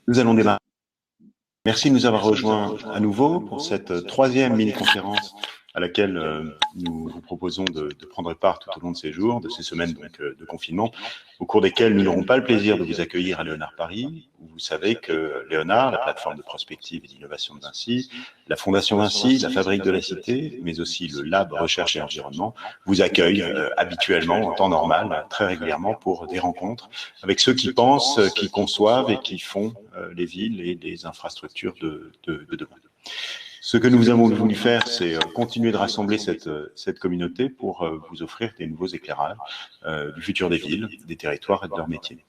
Nous allons démarrer. Merci de nous avoir rejoints à nouveau pour cette troisième mini-conférence à laquelle nous vous proposons de prendre part tout au long de ces jours, de ces semaines donc, de confinement, au cours desquelles nous n'aurons pas le plaisir de vous accueillir à Léonard Paris, où vous savez que Léonard, la plateforme de prospective et d'innovation de Vinci, la Fondation Vinci, la Fabrique de la Cité, mais aussi le Lab Recherche et Environnement, vous accueillent habituellement, en temps normal, très régulièrement, pour des rencontres avec ceux qui pensent, qui conçoivent et qui font les villes et les infrastructures de demain. Ce que nous avons voulu faire, c'est continuer de rassembler cette communauté pour vous offrir des nouveaux éclairages du futur des villes, des territoires et de leurs métiers.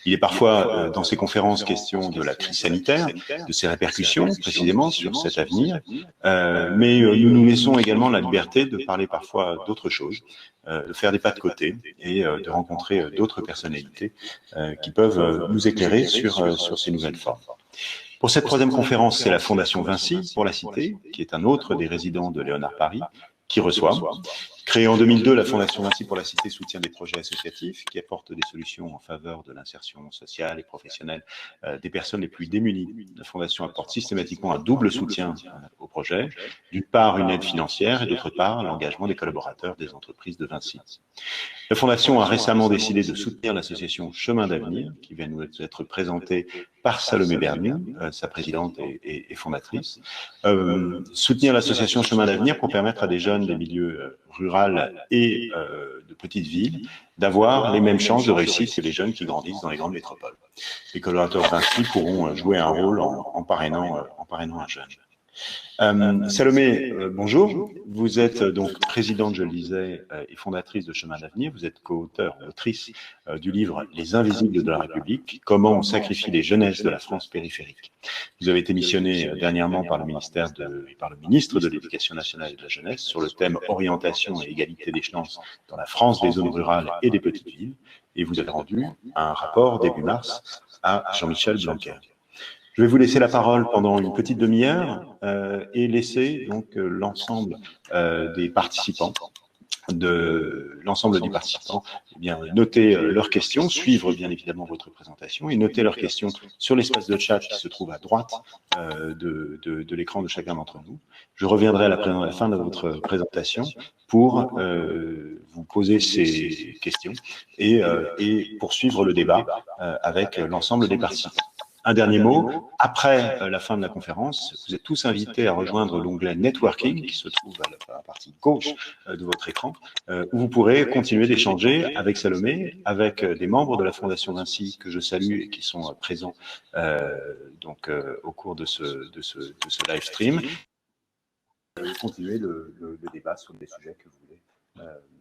Il est parfois, dans ces conférences, question de la crise sanitaire, de ses répercussions précisément sur cet avenir, mais nous nous laissons également la liberté de parler parfois d'autres choses, de faire des pas de côté et de rencontrer d'autres personnalités qui peuvent nous éclairer sur ces nouvelles formes. Pour cette troisième conférence, c'est la Fondation Vinci pour la Cité, qui est un autre des résidents de Léonard Paris, qui reçoit. Créée en 2002, la Fondation Vinci pour la Cité soutient des projets associatifs qui apportent des solutions en faveur de l'insertion sociale et professionnelle des personnes les plus démunies. La Fondation apporte systématiquement un double soutien au projet, d'une part une aide financière et d'autre part l'engagement des collaborateurs des entreprises de Vinci. La Fondation a récemment décidé de soutenir l'association Chemin d'Avenir, qui vient nous être présentée par Salomé Bernier, sa présidente et fondatrice. Soutenir l'association Chemin d'Avenir pour permettre à des jeunes des milieux ruraux et de petites villes d'avoir les mêmes chances de réussite que les jeunes qui grandissent dans les grandes métropoles. Les collaborateurs ainsi pourront jouer un rôle en parrainant un jeune. Salomé, bonjour. Vous êtes donc présidente, je le disais, et fondatrice de Chemin d'Avenir. Vous êtes co-auteur, autrice du livre Les Invisibles de la République, comment on sacrifie les jeunesses de la France périphérique. Vous avez été missionné dernièrement par le ministre de l'Éducation nationale et de la jeunesse sur le thème orientation et égalité des chances dans la France des zones rurales et des petites villes. Et vous avez rendu un rapport début mars à Jean-Michel Blanquer. Je vais vous laisser la parole pendant une petite demi-heure et laisser donc l'ensemble des participants eh bien, noter leurs questions, suivre bien évidemment votre présentation et noter leurs questions sur l'espace de chat qui se trouve à droite de l'écran de chacun d'entre nous. Je reviendrai à la fin de votre présentation pour vous poser ces questions et poursuivre le débat avec l'ensemble des participants. Un dernier mot, après la fin de la conférence, vous êtes tous invités à rejoindre l'onglet Networking qui se trouve à la partie gauche de votre écran, où vous pourrez continuer d'échanger avec Salomé, avec des membres de la Fondation Vinci que je salue et qui sont présents au cours de ce live stream. Continuer le débat sur des sujets que vous voulez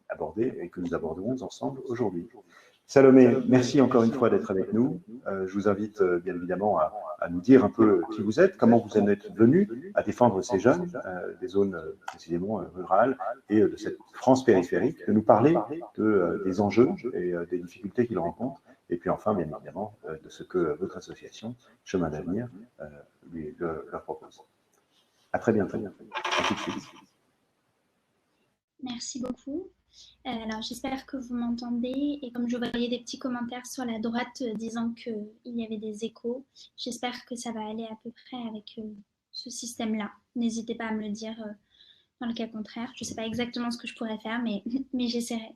aborder et que nous aborderons ensemble aujourd'hui. Salomé, merci encore une fois d'être avec nous. Je vous invite bien évidemment à nous dire un peu qui vous êtes, comment vous en êtes venu à défendre ces jeunes des zones précisément rurales et de cette France périphérique, de nous parler des enjeux et des difficultés qu'ils rencontrent, et puis enfin, bien évidemment, de ce que votre association, Chemin d'Avenir, leur propose. À très bientôt. À tout de suite. Merci beaucoup. Alors, j'espère que vous m'entendez. Et comme je voyais des petits commentaires sur la droite disant qu'il y avait des échos, j'espère que ça va aller à peu près avec ce système-là. N'hésitez pas à me le dire dans le cas contraire. Je ne sais pas exactement ce que je pourrais faire, mais j'essaierai.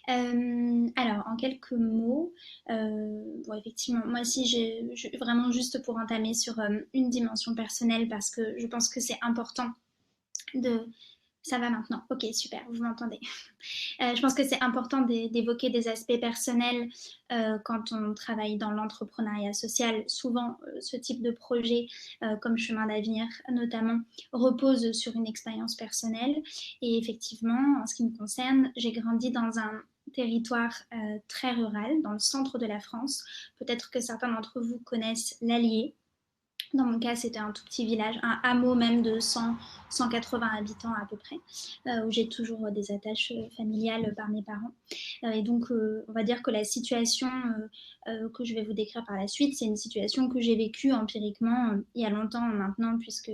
Alors, en quelques mots, bon, effectivement, moi aussi, vraiment juste pour entamer sur une dimension personnelle, parce que je pense que c'est important de... Ça va maintenant. Ok, super, vous m'entendez. Je pense que c'est important d'évoquer des aspects personnels quand on travaille dans l'entrepreneuriat social. Souvent, ce type de projet, comme Chemin d'Avenir notamment, repose sur une expérience personnelle. Et effectivement, en ce qui me concerne, j'ai grandi dans un territoire très rural, dans le centre de la France. Peut-être que certains d'entre vous connaissent l'Allier. Dans mon cas, c'était un tout petit village, un hameau même de 180 habitants à peu près, où j'ai toujours des attaches familiales par mes parents. Et donc, on va dire que la situation que je vais vous décrire par la suite, c'est une situation que j'ai vécue empiriquement il y a longtemps maintenant, puisque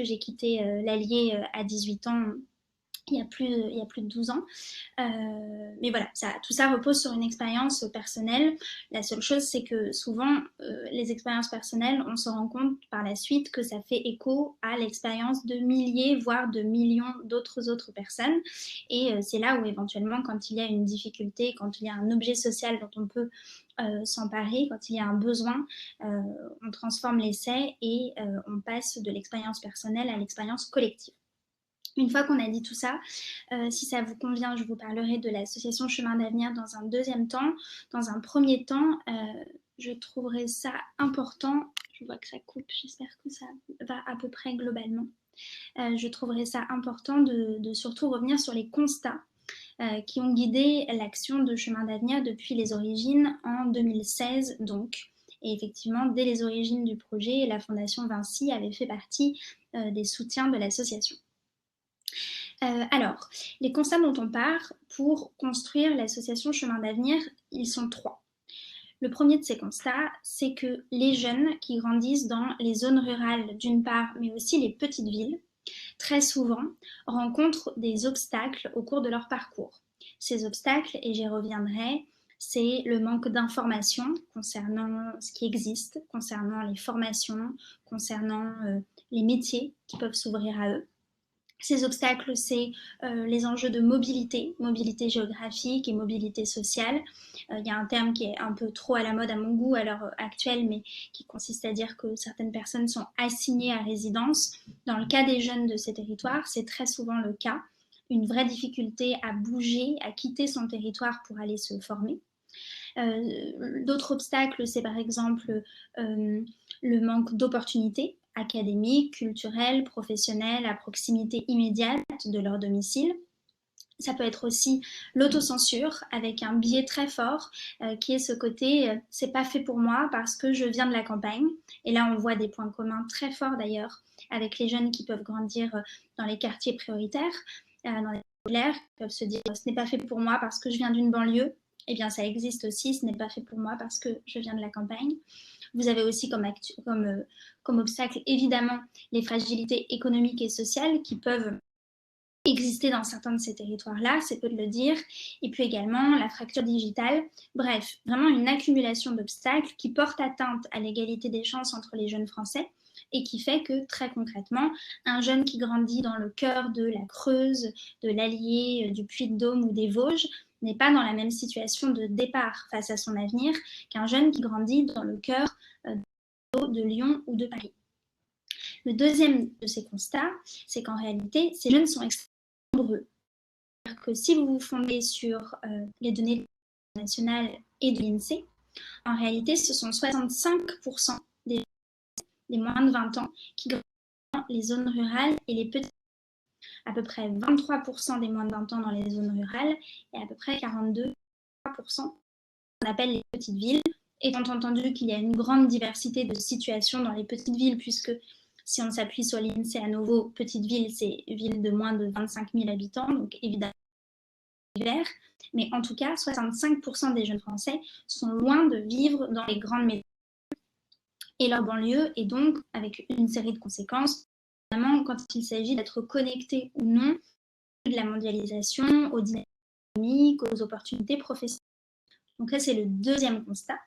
j'ai quitté l'Allier à 18 ans il y a plus de 12 ans. Mais voilà, tout ça repose sur une expérience personnelle. La seule chose, c'est que souvent, les expériences personnelles, on se rend compte par la suite que ça fait écho à l'expérience de milliers, voire de millions d'autres personnes. Et c'est là où éventuellement, quand il y a une difficulté, quand il y a un objet social dont on peut s'emparer, quand il y a un besoin, on transforme l'essai et on passe de l'expérience personnelle à l'expérience collective. Une fois qu'on a dit tout ça, si ça vous convient, je vous parlerai de l'association Chemin d'Avenir dans un deuxième temps. Dans un premier temps, je trouverais ça important, je vois que ça coupe, j'espère que ça va à peu près globalement, je trouverais ça important de surtout revenir sur les constats qui ont guidé l'action de Chemin d'Avenir depuis les origines en 2016 donc. Et effectivement, dès les origines du projet, la Fondation Vinci avait fait partie des soutiens de l'association. Alors, les constats dont on part pour construire l'association Chemin d'Avenir, ils sont 3. Le premier de ces constats, c'est que les jeunes qui grandissent dans les zones rurales d'une part, mais aussi les petites villes, très souvent rencontrent des obstacles au cours de leur parcours. Ces obstacles, et j'y reviendrai, c'est le manque d'informations concernant ce qui existe, concernant les formations, concernant les métiers qui peuvent s'ouvrir à eux. Ces obstacles, c'est les enjeux de mobilité, mobilité géographique et mobilité sociale. Il y a un terme qui est un peu trop à la mode à mon goût à l'heure actuelle, mais qui consiste à dire que certaines personnes sont assignées à résidence. Dans le cas des jeunes de ces territoires, c'est très souvent le cas. Une vraie difficulté à bouger, à quitter son territoire pour aller se former. D'autres obstacles, c'est par exemple le manque d'opportunités académiques, culturelles, professionnelles, à proximité immédiate de leur domicile. Ça peut être aussi l'autocensure avec un biais très fort qui est ce côté c'est pas fait pour moi parce que je viens de la campagne. Et là, on voit des points communs très forts d'ailleurs avec les jeunes qui peuvent grandir dans les quartiers prioritaires, dans les populaires, qui peuvent se dire ce n'est pas fait pour moi parce que je viens d'une banlieue. Eh bien, ça existe aussi, ce n'est pas fait pour moi parce que je viens de la campagne. Vous avez aussi comme obstacle, évidemment, les fragilités économiques et sociales qui peuvent exister dans certains de ces territoires-là, c'est peu de le dire, et puis également la fracture digitale. Bref, vraiment une accumulation d'obstacles qui portent atteinte à l'égalité des chances entre les jeunes Français et qui fait que, très concrètement, un jeune qui grandit dans le cœur de la Creuse, de l'Allier, du Puy-de-Dôme ou des Vosges n'est pas dans la même situation de départ face à son avenir qu'un jeune qui grandit dans le cœur de Lyon ou de Paris. Le deuxième de ces constats, c'est qu'en réalité, ces jeunes sont extrêmement nombreux. C'est-à-dire que si vous vous fondez sur les données nationales et de l'INSEE, en réalité, ce sont 65% des moins de 20 ans qui grandissent dans les zones rurales et les petites. À peu près 23% des moins de 20 ans dans les zones rurales et à peu près 42% qu'on appelle les petites villes, étant entendu qu'il y a une grande diversité de situations dans les petites villes, puisque si on s'appuie sur l'INSEE à nouveau, petite ville, c'est ville de moins de 25 000 habitants, donc évidemment divers, mais en tout cas, 65% des jeunes Français sont loin de vivre dans les grandes métropoles et leur banlieue, et donc avec une série de conséquences, notamment quand il s'agit d'être connecté ou non de la mondialisation, aux dynamiques économiques, aux opportunités professionnelles. Donc ça, c'est le deuxième constat.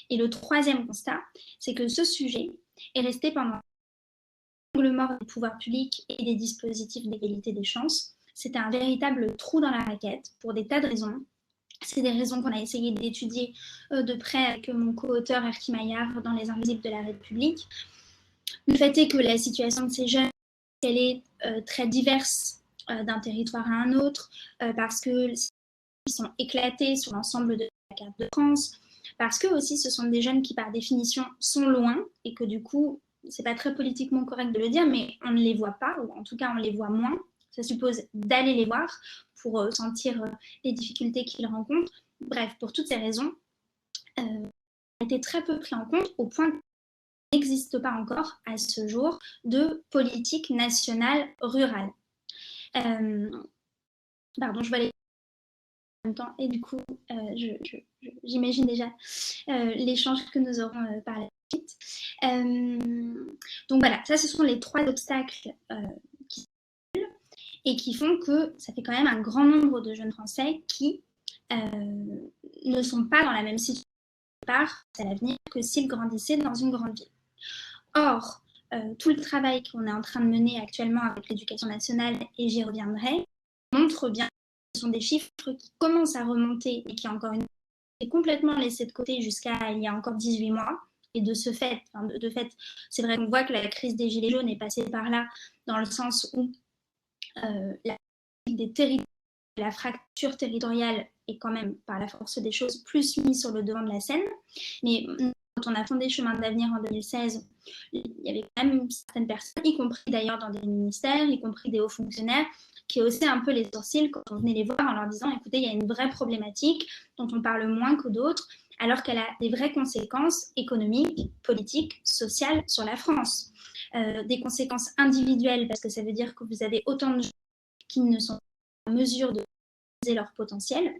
Et le troisième constat, c'est que ce sujet est resté pendant l'angle mort des pouvoirs publics et des dispositifs d'égalité des chances. C'était un véritable trou dans la raquette pour des tas de raisons. C'est des raisons qu'on a essayé d'étudier de près avec mon co-auteur Erki Maillard dans Les Invisibles de la République. Le fait est que la situation de ces jeunes, elle est très diverse d'un territoire à un autre, parce qu'ils sont éclatés sur l'ensemble de la carte de France, parce que aussi ce sont des jeunes qui par définition sont loin et que du coup, c'est pas très politiquement correct de le dire, mais on ne les voit pas, ou en tout cas on les voit moins. Ça suppose d'aller les voir pour sentir les difficultés qu'ils rencontrent. Bref, pour toutes ces raisons, a été très peu pris en compte au point qu'il n'existe pas encore à ce jour de politique nationale rurale. Pardon, je vais aller en même temps et du coup, j'imagine déjà l'échange que nous aurons par la suite. Donc voilà, ça ce sont les 3 obstacles qui et qui font que ça fait quand même un grand nombre de jeunes Français qui ne sont pas dans la même situation à l'avenir que s'ils grandissaient dans une grande ville. Or, tout le travail qu'on est en train de mener actuellement avec l'éducation nationale, et j'y reviendrai, montre bien que ce sont des chiffres qui commencent à remonter et qui, encore une fois, sont complètement laissés de côté jusqu'à il y a encore 18 mois. Et de ce fait, c'est vrai qu'on voit que la crise des Gilets jaunes est passée par là, dans le sens où la fracture territoriale est quand même, par la force des choses, plus mise sur le devant de la scène. Mais quand on a fondé Chemin d'avenir en 2016, il y avait quand même certaines personnes, y compris d'ailleurs dans des ministères, y compris des hauts fonctionnaires, qui haussaient un peu les sourcils quand on venait les voir en leur disant « Écoutez, il y a une vraie problématique dont on parle moins que d'autres, alors qu'elle a des vraies conséquences économiques, politiques, sociales sur la France. Des conséquences individuelles, parce que ça veut dire que vous avez autant de gens qui ne sont pas en mesure de réaliser leur potentiel,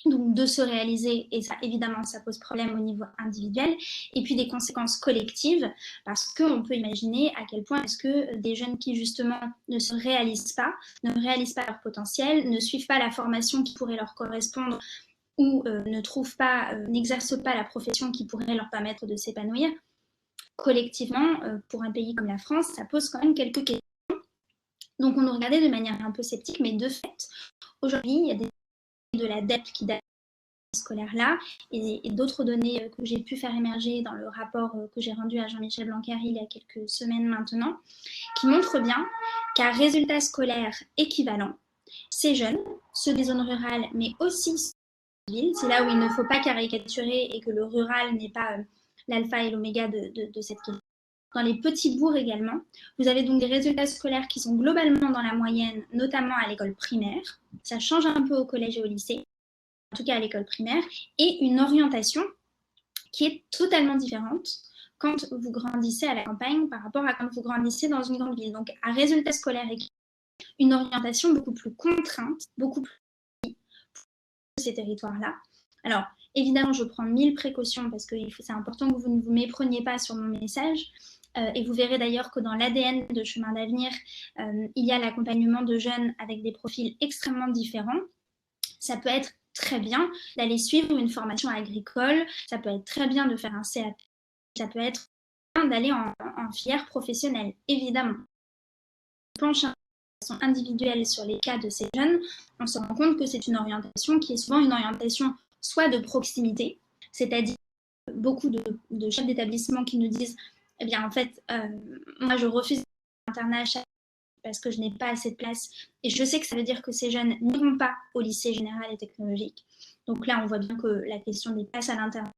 donc de se réaliser, et ça évidemment ça pose problème au niveau individuel, et puis des conséquences collectives, parce qu'on peut imaginer à quel point est-ce que des jeunes qui justement ne se réalisent pas, ne réalisent pas leur potentiel, ne suivent pas la formation qui pourrait leur correspondre, ou ne trouvent pas, n'exercent pas la profession qui pourrait leur permettre de s'épanouir, collectivement, pour un pays comme la France, ça pose quand même quelques questions. Donc on nous regardait de manière un peu sceptique, mais de fait, aujourd'hui, il y a des de la dette qui date scolaire-là et d'autres données que j'ai pu faire émerger dans le rapport que j'ai rendu à Jean-Michel Blanquer il y a quelques semaines maintenant, qui montrent bien qu'à résultats scolaires équivalents, ces jeunes, ceux des zones rurales, mais aussi ceux des villes, c'est là où il ne faut pas caricaturer et que le rural n'est pas l'alpha et l'oméga de cette question. Dans les petits bourgs également, vous avez donc des résultats scolaires qui sont globalement dans la moyenne, notamment à l'école primaire. Ça change un peu au collège et au lycée, en tout cas à l'école primaire, et une orientation qui est totalement différente quand vous grandissez à la campagne par rapport à quand vous grandissez dans une grande ville. Donc à résultats scolaires, une orientation beaucoup plus contrainte, beaucoup plus pour ces territoires-là. Alors, évidemment, je prends 1000 précautions parce que c'est important que vous ne vous mépreniez pas sur mon message. Et vous verrez d'ailleurs que dans l'ADN de Chemin d'avenir, il y a l'accompagnement de jeunes avec des profils extrêmement différents. Ça peut être très bien d'aller suivre une formation agricole, ça peut être très bien de faire un CAP, ça peut être bien d'aller en filière professionnelle, évidemment. Planche individuelle sur les cas de ces jeunes, on se rend compte que c'est une orientation qui est souvent une orientation soit de proximité, c'est-à-dire beaucoup de chefs d'établissement qui nous disent « Eh bien, en fait, moi, je refuse l'internat parce que je n'ai pas assez de place. Et je sais que ça veut dire que ces jeunes n'iront pas au lycée général et technologique. » Donc là, on voit bien que la question des places à l'intérieur,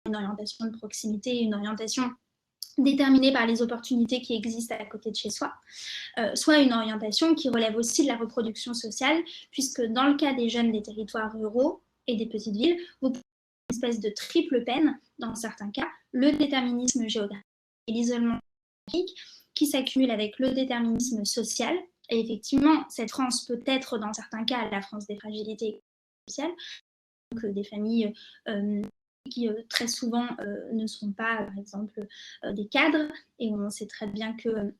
une orientation de proximité, une orientation déterminée par les opportunités qui existent à côté de chez soi, soit une orientation qui relève aussi de la reproduction sociale, puisque dans le cas des jeunes des territoires ruraux et des petites villes, vous pouvez avoir une espèce de triple peine, dans certains cas, le déterminisme géographique et l'isolement géographique, qui s'accumule avec le déterminisme social. Et effectivement, cette France peut être, dans certains cas, la France des fragilités sociales, donc des familles qui très souvent ne sont pas, par exemple, des cadres. Et on sait très bien que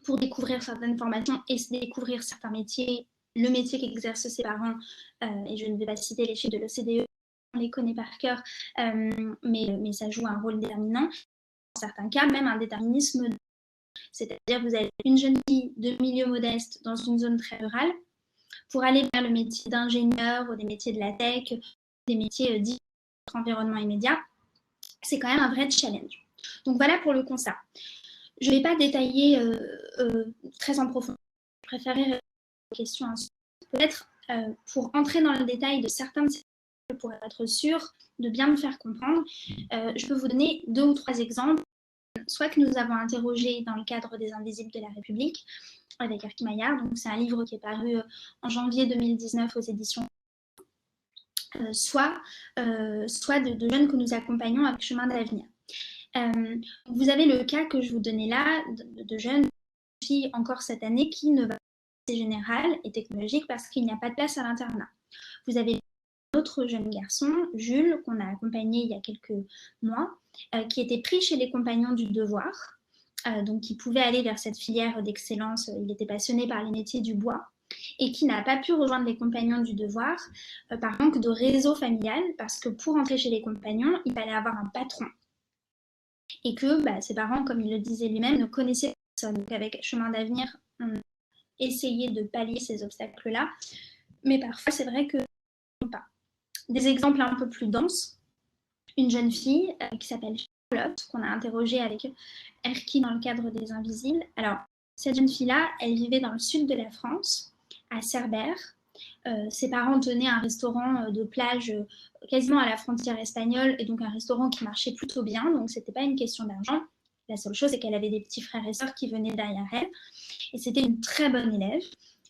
pour découvrir certaines formations et découvrir certains métiers, le métier qu'exercent ses parents, et je ne vais pas citer les chiffres de l'OCDE, on les connaît par cœur, mais ça joue un rôle déterminant. Dans certains cas, même un déterminisme. C'est-à-dire vous avez une jeune fille de milieu modeste dans une zone très rurale pour aller vers le métier d'ingénieur ou des métiers de la tech, des métiers dits de notre environnement immédiat. C'est quand même un vrai challenge. Donc voilà pour le constat. Je ne vais pas détailler très en profondeur. Je préférerais répondre aux questions ensuite. Peut-être pour entrer dans le détail de certains de ces questions, pour être sûr de bien me faire comprendre, je peux vous donner 2 ou 3 exemples, soit que nous avons interrogé dans le cadre des Invisibles de la République avec Erki Maillard. Donc c'est un livre qui est paru en janvier 2019 aux éditions soit de jeunes que nous accompagnons avec Chemin d'avenir. Vous avez le cas que je vous donnais là de jeunes filles encore cette année qui ne va pas au lycée général et technologique parce qu'il n'y a pas de place à l'internat. Vous avez un autre jeune garçon, Jules, qu'on a accompagné il y a quelques mois, qui était pris chez les compagnons du devoir donc qui pouvait aller vers cette filière d'excellence. Il était passionné par les métiers du bois et qui n'a pas pu rejoindre les Compagnons du Devoir par manque de réseau familial, parce que pour entrer chez les Compagnons, il fallait avoir un patron. Et que ses parents, comme il le disait lui-même, ne connaissaient personne. Donc avec Chemin d'Avenir, on a essayé de pallier ces obstacles-là, mais parfois c'est vrai que pas. Des exemples un peu plus denses, une jeune fille qui s'appelle Charlotte, qu'on a interrogée avec Erki dans le cadre des Invisibles. Alors, cette jeune fille-là, elle vivait dans le sud de la France, à Cerbère. Ses parents tenaient un restaurant de plage quasiment à la frontière espagnole, et donc un restaurant qui marchait plutôt bien, donc c'était pas une question d'argent. La seule chose, c'est qu'elle avait des petits frères et sœurs qui venaient derrière elle, et c'était une très bonne élève.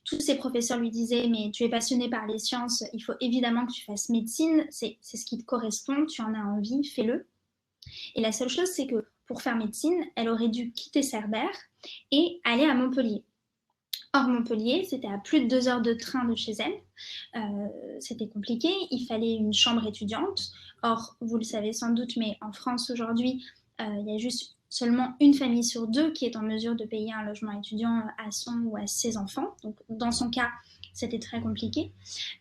Tous ses professeurs lui disaient « mais tu es passionné par les sciences, il faut évidemment que tu fasses médecine, c'est ce qui te correspond, tu en as envie, fais-le ». Et la seule chose, c'est que pour faire médecine, elle aurait dû quitter Cerbère et aller à Montpellier. Or, Montpellier, c'était à plus de 2 heures de train de chez elle. C'était compliqué, il fallait une chambre étudiante. Or, vous le savez sans doute, mais en France aujourd'hui, il y a juste seulement une famille sur 2 qui est en mesure de payer un logement étudiant à son ou à ses enfants. Donc, dans son cas, c'était très compliqué.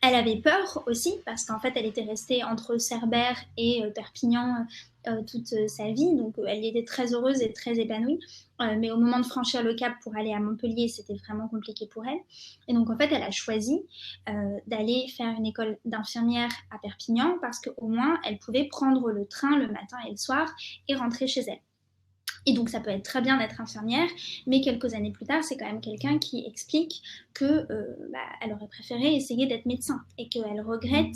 Elle avait peur aussi, parce qu'en fait, elle était restée entre Cerbère et Perpignan toute sa vie. Donc, elle y était très heureuse et très épanouie. Mais au moment de franchir le cap pour aller à Montpellier, c'était vraiment compliqué pour elle. Et donc, en fait, elle a choisi d'aller faire une école d'infirmière à Perpignan, parce qu'au moins, elle pouvait prendre le train le matin et le soir et rentrer chez elle. Et donc, ça peut être très bien d'être infirmière, mais quelques années plus tard, c'est quand même quelqu'un qui explique qu'elle aurait préféré essayer d'être médecin, et qu'elle regrette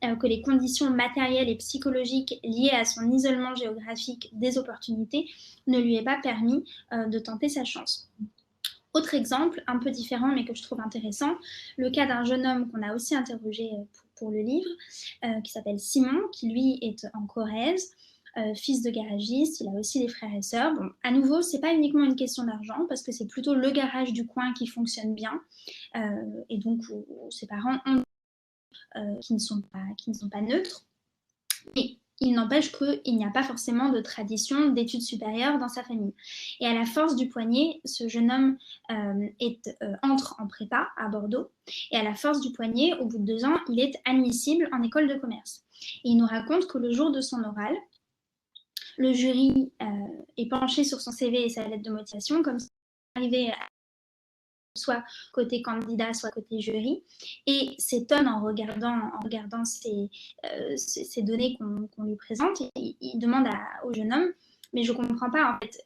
que les conditions matérielles et psychologiques liées à son isolement géographique des opportunités ne lui aient pas permis de tenter sa chance. Autre exemple, un peu différent, mais que je trouve intéressant, le cas d'un jeune homme qu'on a aussi interrogé pour le livre, qui s'appelle Simon, qui lui est en Corrèze, fils de garagiste, il a aussi des frères et sœurs. Bon, à nouveau, c'est pas uniquement une question d'argent, parce que c'est plutôt le garage du coin qui fonctionne bien, et donc ses parents ont qui ne sont pas neutres. Mais il n'empêche qu'il n'y a pas forcément de tradition d'études supérieures dans sa famille. Et à la force du poignet, ce jeune homme entre en prépa à Bordeaux, et à la force du poignet, au bout de 2 ans, il est admissible en école de commerce. Et il nous raconte que le jour de son oral, le jury est penché sur son CV et sa lettre de motivation, comme si arrivé soit côté candidat, soit côté jury, et s'étonne en regardant ces données qu'on lui présente. Et il demande au jeune homme, mais je ne comprends pas, en fait,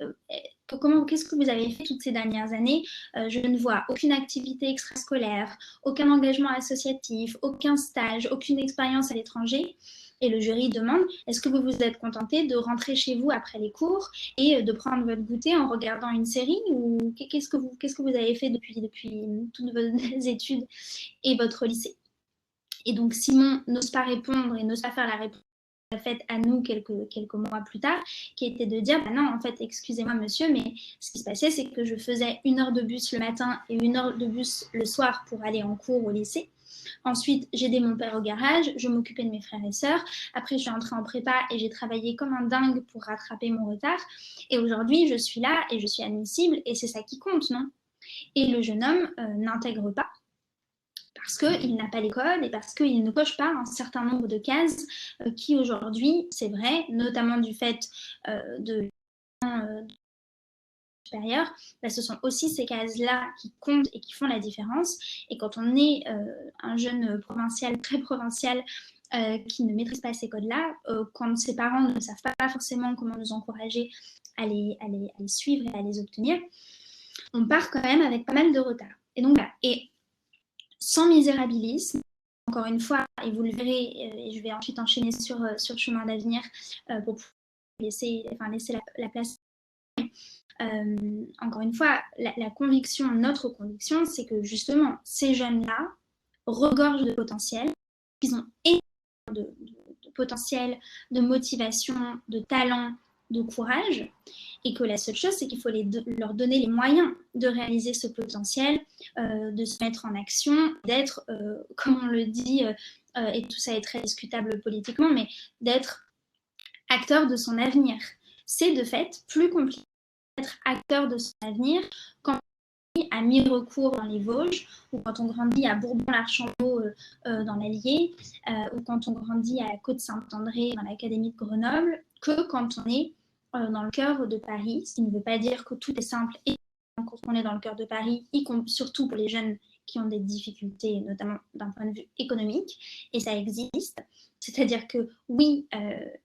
qu'est-ce que vous avez fait toutes ces dernières années? Je ne vois aucune activité extrascolaire, aucun engagement associatif, aucun stage, aucune expérience à l'étranger. Et le jury demande, est-ce que vous vous êtes contenté de rentrer chez vous après les cours et de prendre votre goûter en regardant une série, ou qu'est-ce que vous avez fait depuis toutes vos études et votre lycée? Et donc Simon n'ose pas répondre et n'ose pas faire la réponse faite à nous quelques mois plus tard, qui était de dire non, en fait, excusez-moi monsieur, mais ce qui se passait, c'est que je faisais 1 heure de bus le matin et 1 heure de bus le soir pour aller en cours au lycée. Ensuite, j'aidais mon père au garage, je m'occupais de mes frères et sœurs. Après, je suis entrée en prépa et j'ai travaillé comme un dingue pour rattraper mon retard. Et aujourd'hui, je suis là et je suis admissible, et c'est ça qui compte, non? Et le jeune homme n'intègre pas, parce qu'il n'a pas l'école et parce qu'il ne coche pas un certain nombre de cases qui aujourd'hui, c'est vrai, notamment du fait de supérieur, ce sont aussi ces cases-là qui comptent et qui font la différence. Et quand on est un jeune provincial, très provincial, qui ne maîtrise pas ces codes-là, quand ses parents ne savent pas forcément comment nous encourager à les suivre et à les obtenir, on part quand même avec pas mal de retard. Et donc voilà. Et sans misérabilisme, encore une fois, et vous le verrez, et je vais ensuite enchaîner sur Chemin d'Avenir pour laisser la place. Encore une fois, notre conviction, c'est que justement, ces jeunes-là regorgent de potentiel, ils ont énormément de potentiel, de motivation, de talent, de courage, et que la seule chose, c'est qu'il faut leur donner les moyens de réaliser ce potentiel, de se mettre en action, d'être, comme on le dit, et tout ça est très discutable politiquement, mais d'être acteur de son avenir. C'est de fait plus compliqué être acteur de son avenir quand à mi-recours dans les Vosges, ou quand on grandit à Bourbon-l'Archambault dans l'Allier, ou quand on grandit à Côte-Saint-André dans l'Académie de Grenoble, que quand on est dans le cœur de Paris, ce qui ne veut pas dire que tout est simple et quand on est dans le cœur de Paris, surtout pour les jeunes qui ont des difficultés, notamment d'un point de vue économique, et ça existe. C'est-à-dire que oui,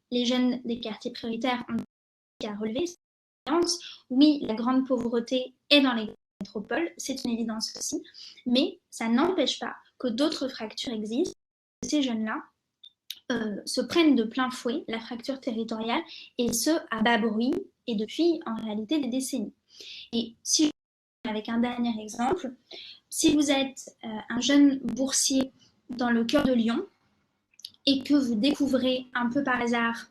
les jeunes des quartiers prioritaires ont des à relever, oui, la grande pauvreté est dans les métropoles, c'est une évidence aussi, mais ça n'empêche pas que d'autres fractures existent. Ces jeunes-là se prennent de plein fouet la fracture territoriale, et ce, à bas bruit, et depuis, en réalité, des décennies. Et si je avec un dernier exemple, si vous êtes un jeune boursier dans le cœur de Lyon, et que vous découvrez un peu par hasard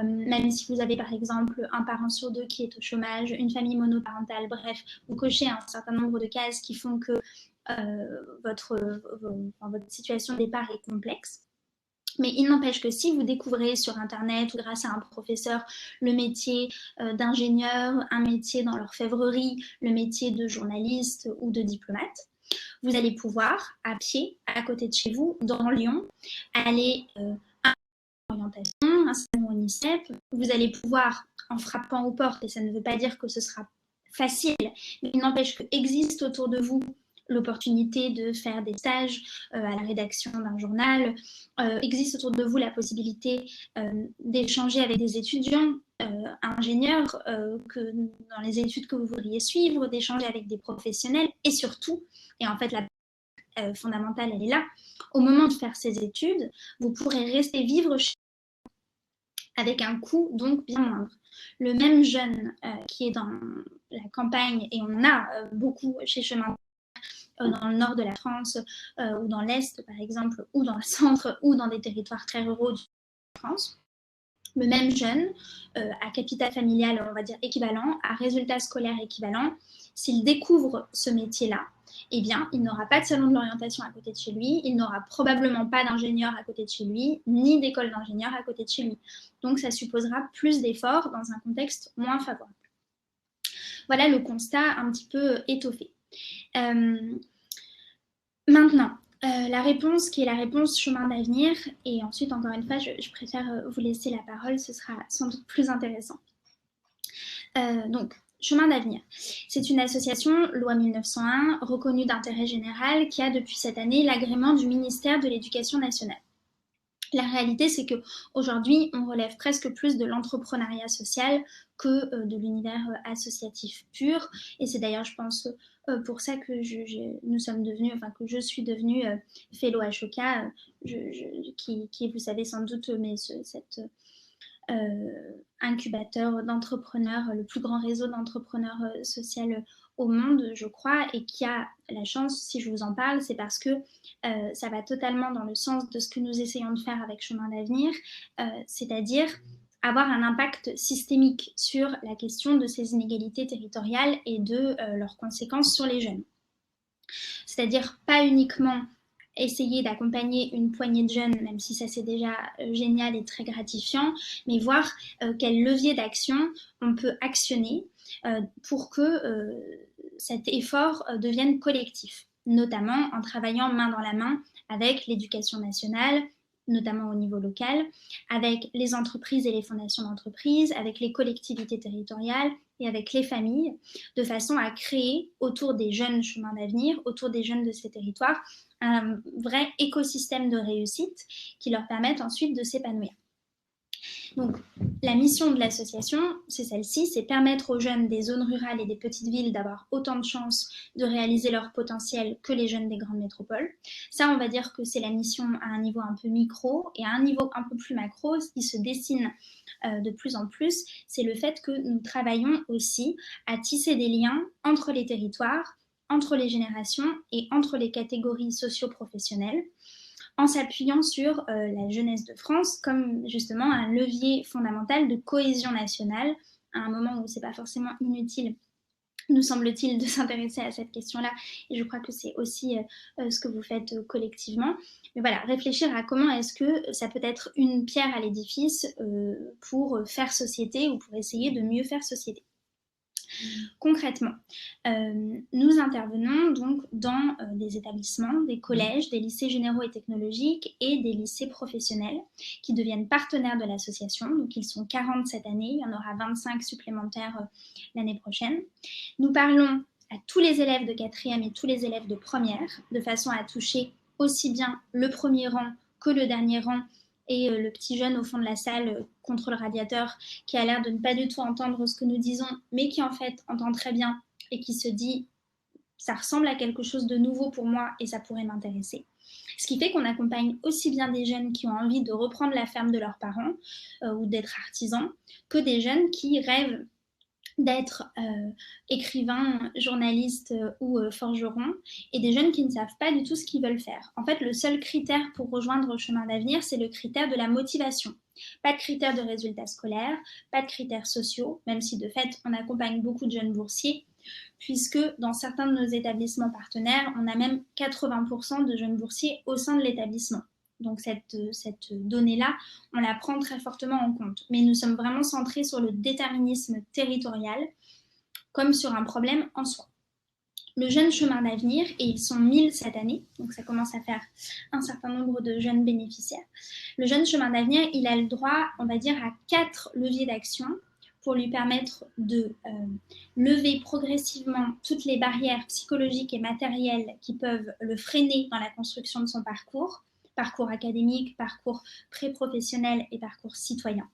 même si vous avez par exemple un parent sur deux qui est au chômage, une famille monoparentale, bref, vous cochez un certain nombre de cases qui font que votre situation de départ est complexe. Mais il n'empêche que si vous découvrez sur Internet ou grâce à un professeur le métier d'ingénieur, un métier dans l'orfèvrerie, le métier de journaliste ou de diplomate, vous allez pouvoir, à pied, à côté de chez vous, dans Lyon, aller à orientation, un salon UNICEF, vous allez pouvoir, en frappant aux portes, et ça ne veut pas dire que ce sera facile, mais il n'empêche qu'existe autour de vous l'opportunité de faire des stages à la rédaction d'un journal, existe autour de vous la possibilité d'échanger avec des étudiants ingénieurs que dans les études que vous voudriez suivre, d'échanger avec des professionnels, et surtout, et en fait la fondamentale elle est là, au moment de faire ces études, vous pourrez rester vivre chez avec un coût donc bien moindre. Le même jeune qui est dans la campagne, et on a beaucoup chez Chemin dans le nord de la France ou dans l'Est par exemple, ou dans le centre, ou dans des territoires très ruraux de France, le même jeune à capital familial, on va dire équivalent, à résultats scolaires équivalents, s'il découvre ce métier-là, eh bien, il n'aura pas de salon de l'orientation à côté de chez lui, il n'aura probablement pas d'ingénieur à côté de chez lui, ni d'école d'ingénieur à côté de chez lui. Donc, ça supposera plus d'efforts dans un contexte moins favorable. Voilà le constat un petit peu étoffé. Maintenant, la réponse qui est la réponse chemin d'avenir, et ensuite, encore une fois, je préfère vous laisser la parole, ce sera sans doute plus intéressant. Donc, Chemin d'avenir, c'est une association, loi 1901, reconnue d'intérêt général, qui a depuis cette année l'agrément du ministère de l'Éducation nationale. La réalité, c'est qu'aujourd'hui, on relève presque plus de l'entrepreneuriat social que de l'univers associatif pur. Et c'est d'ailleurs, je pense, pour ça que nous sommes devenus, enfin que je suis devenue fellow Ashoka, qui, vous savez sans doute, mais cette incubateur d'entrepreneurs, le plus grand réseau d'entrepreneurs social au monde, je crois, et qui a la chance, si je vous en parle, c'est parce que ça va totalement dans le sens de ce que nous essayons de faire avec Chemin d'avenir, c'est-à-dire avoir un impact systémique sur la question de ces inégalités territoriales et de leurs conséquences sur les jeunes. C'est-à-dire pas uniquement essayer d'accompagner une poignée de jeunes, même si ça c'est déjà génial et très gratifiant, mais voir quel levier d'action on peut actionner pour que cet effort devienne collectif, notamment en travaillant main dans la main avec l'éducation nationale, notamment au niveau local, avec les entreprises et les fondations d'entreprises, avec les collectivités territoriales et avec les familles, de façon à créer autour des jeunes chemins d'avenir, autour des jeunes de ces territoires, un vrai écosystème de réussite qui leur permette ensuite de s'épanouir. Donc, la mission de l'association, c'est celle-ci, c'est permettre aux jeunes des zones rurales et des petites villes d'avoir autant de chances de réaliser leur potentiel que les jeunes des grandes métropoles. Ça, on va dire que c'est la mission à un niveau un peu micro, et à un niveau un peu plus macro, ce qui se dessine de plus en plus, c'est le fait que nous travaillons aussi à tisser des liens entre les territoires, entre les générations et entre les catégories socio-professionnelles, en s'appuyant sur la jeunesse de France comme justement un levier fondamental de cohésion nationale, à un moment où c'est pas forcément inutile, nous semble-t-il, de s'intéresser à cette question-là, et je crois que c'est aussi ce que vous faites collectivement. Mais voilà, réfléchir à comment est-ce que ça peut être une pierre à l'édifice pour faire société ou pour essayer de mieux faire société. Concrètement, nous intervenons donc dans des établissements, des collèges, des lycées généraux et technologiques et des lycées professionnels qui deviennent partenaires de l'association. Donc, ils sont 40 cette année, il y en aura 25 supplémentaires l'année prochaine. Nous parlons à tous les élèves de 4e et tous les élèves de première, de façon à toucher aussi bien le premier rang que le dernier rang et le petit jeune au fond de la salle contre le radiateur qui a l'air de ne pas du tout entendre ce que nous disons, mais qui en fait entend très bien et qui se dit ça ressemble à quelque chose de nouveau pour moi et ça pourrait m'intéresser. Ce qui fait qu'on accompagne aussi bien des jeunes qui ont envie de reprendre la ferme de leurs parents ou d'être artisans, que des jeunes qui rêvent d'être écrivain, journaliste ou forgeron, et des jeunes qui ne savent pas du tout ce qu'ils veulent faire. En fait, le seul critère pour rejoindre Chemin d'avenir, c'est le critère de la motivation. Pas de critère de résultats scolaires, pas de critères sociaux, même si de fait, on accompagne beaucoup de jeunes boursiers, puisque dans certains de nos établissements partenaires, on a même 80% de jeunes boursiers au sein de l'établissement. Donc cette donnée-là, on la prend très fortement en compte. Mais nous sommes vraiment centrés sur le déterminisme territorial comme sur un problème en soi. Le jeune chemin d'avenir, et ils sont 1000 cette année, donc ça commence à faire un certain nombre de jeunes bénéficiaires. Le jeune chemin d'avenir, il a le droit, on va dire, à 4 leviers d'action pour lui permettre de lever progressivement toutes les barrières psychologiques et matérielles qui peuvent le freiner dans la construction de son parcours académique, parcours pré-professionnel et parcours citoyen.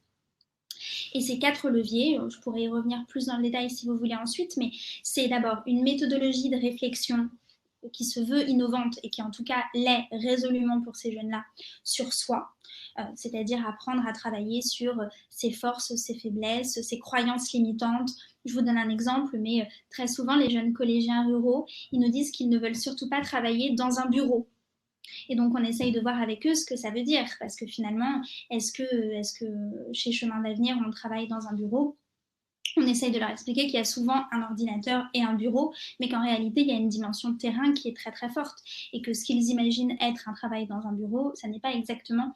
Et ces 4 leviers, je pourrais y revenir plus dans le détail si vous voulez ensuite, mais c'est d'abord une méthodologie de réflexion qui se veut innovante et qui en tout cas l'est résolument pour ces jeunes-là sur soi, c'est-à-dire apprendre à travailler sur ses forces, ses faiblesses, ses croyances limitantes. Je vous donne un exemple, mais très souvent les jeunes collégiens ruraux, ils nous disent qu'ils ne veulent surtout pas travailler dans un bureau. Et donc, on essaye de voir avec eux ce que ça veut dire, parce que finalement, est-ce que chez Chemin d'avenir, on travaille dans un bureau? On essaye de leur expliquer qu'il y a souvent un ordinateur et un bureau, mais qu'en réalité, il y a une dimension de terrain qui est très très forte, et que ce qu'ils imaginent être un travail dans un bureau, ça n'est pas exactement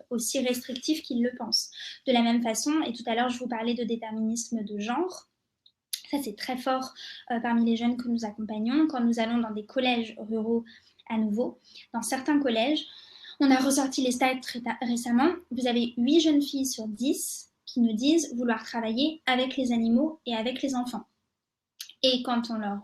aussi restrictif qu'ils le pensent. De la même façon, et tout à l'heure, je vous parlais de déterminisme de genre. Ça, c'est très fort parmi les jeunes que nous accompagnons. Quand nous allons dans des collèges ruraux, à nouveau, dans certains collèges, on a ressorti les stats récemment. Vous avez 8 jeunes filles sur 10 qui nous disent vouloir travailler avec les animaux et avec les enfants. Et quand on leur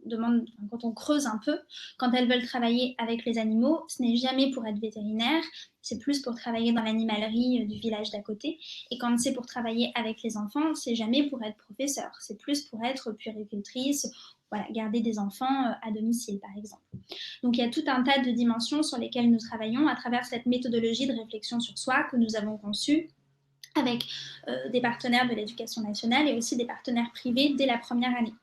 demande, quand on creuse un peu, quand elles veulent travailler avec les animaux, ce n'est jamais pour être vétérinaire, c'est plus pour travailler dans l'animalerie du village d'à côté. Et quand c'est pour travailler avec les enfants, c'est jamais pour être professeur, c'est plus pour être puéricultrice, voilà, garder des enfants à domicile par exemple. Donc il y a tout un tas de dimensions sur lesquelles nous travaillons à travers cette méthodologie de réflexion sur soi que nous avons conçue avec des partenaires de l'éducation nationale et aussi des partenaires privés dès la première année.